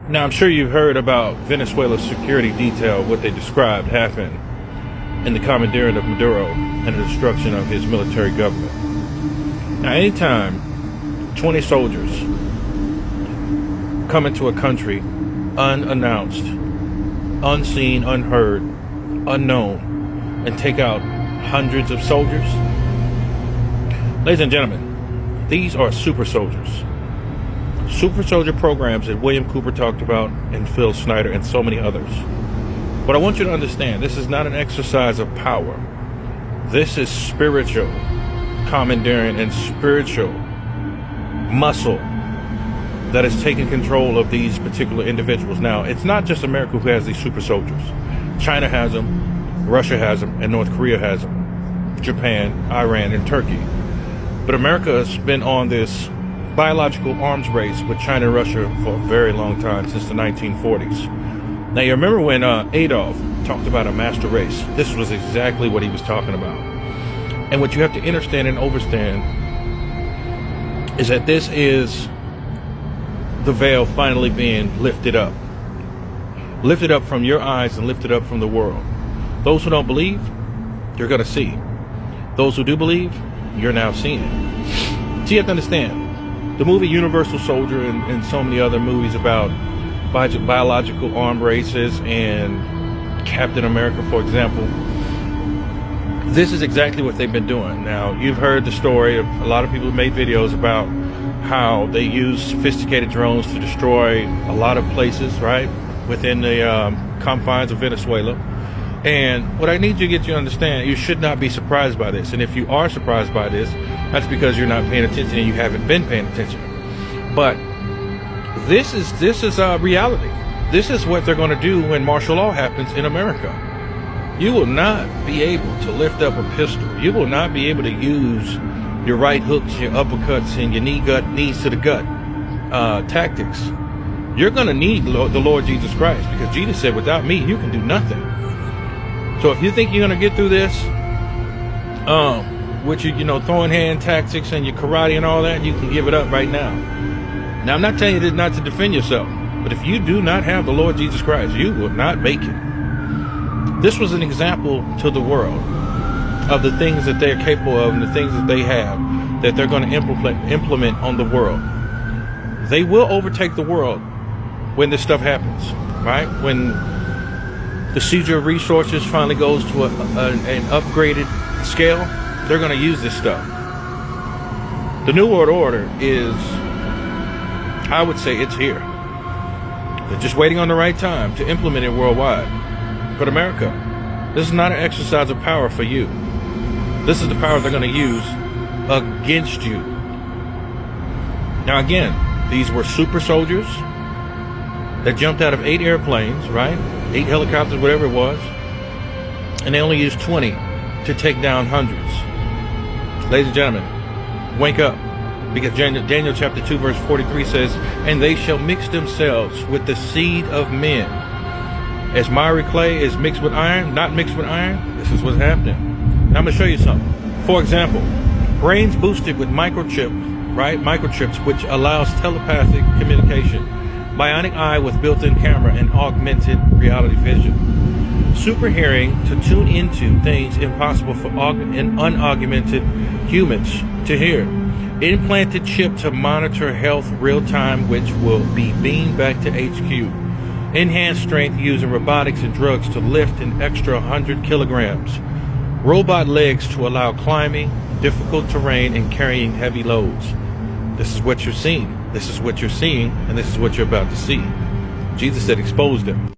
Now, I'm sure you've heard about Venezuela's security detail, what they described happened in the commandeering of Maduro and the destruction of his military government. Now, anytime 20 soldiers come into a country unannounced, unseen, unheard, unknown, and take out hundreds of soldiers, ladies and gentlemen, these are super soldiers. Super soldier programs that William Cooper talked about, and Phil Snyder, and so many others. But I want you to understand, this is not an exercise of power. This is spiritual commandeering and spiritual muscle that is taking control of these particular individuals. Now, it's not just America who has these super soldiers. China has them, Russia has them, and North Korea has them. Japan, Iran, and Turkey. But America has been on this biological arms race with China and Russia for a very long time, since the 1940s. Now, you remember when Adolf talked about a master race? This was exactly what he was talking about. And what you have to understand and overstand is that this is the veil finally being lifted up. Lifted up from your eyes and lifted up from the world. Those who don't believe, you're going to see. Those who do believe, you're now seeing. So you have to understand, the movie Universal Soldier and so many other movies about biological arm races and Captain America, for example, this is exactly what they've been doing. Now, you've heard the story of a lot of people who made videos about how they use sophisticated drones to destroy a lot of places, right, within the confines of Venezuela. And what I need you to get you to understand, you should not be surprised by this. And if you are surprised by this, that's because you're not paying attention and you haven't been paying attention. But this is reality. This is what they're going to do when martial law happens in America. You will not be able to lift up a pistol. You will not be able to use your right hooks, your uppercuts, and your knees to the gut tactics. You're going to need the Lord Jesus Christ, because Jesus said, without me, you can do nothing. So if you think you're going to get through this, with your, throwing hand tactics and your karate and all that, you can give it up right now. Now, I'm not telling you not to defend yourself, but if you do not have the Lord Jesus Christ, you will not make it. This was an example to the world of the things that they're capable of and the things that they have that they're going to implement on the world. They will overtake the world when this stuff happens, right? When the seizure of resources finally goes to an upgraded scale, they're going to use this stuff. The New World Order is, I would say, it's here. They're just waiting on the right time to implement it worldwide. But America, this is not an exercise of power for you. This is the power they're going to use against you. Now, again, these were super soldiers that jumped out of 8 airplanes, right? 8 helicopters, whatever it was. And they only used 20 to take down hundreds. Ladies and gentlemen, wake up. Because Daniel chapter 2 verse 43 says, and they shall mix themselves with the seed of men. As miry clay is mixed with iron, not mixed with iron, this is what's happening. Now I'm going to show you something. For example, brains boosted with microchips, right? Microchips, which allows telepathic communication. Bionic eye with built-in camera and augmented reality vision. Super hearing to tune into things impossible for unaugmented humans to hear. Implanted chip to monitor health real time, which will be beamed back to HQ. Enhanced strength using robotics and drugs to lift an extra 100 kilograms. Robot legs to allow climbing, difficult terrain, and carrying heavy loads. This is what you're seeing. This is what you're seeing, and this is what you're about to see. Jesus said, expose them.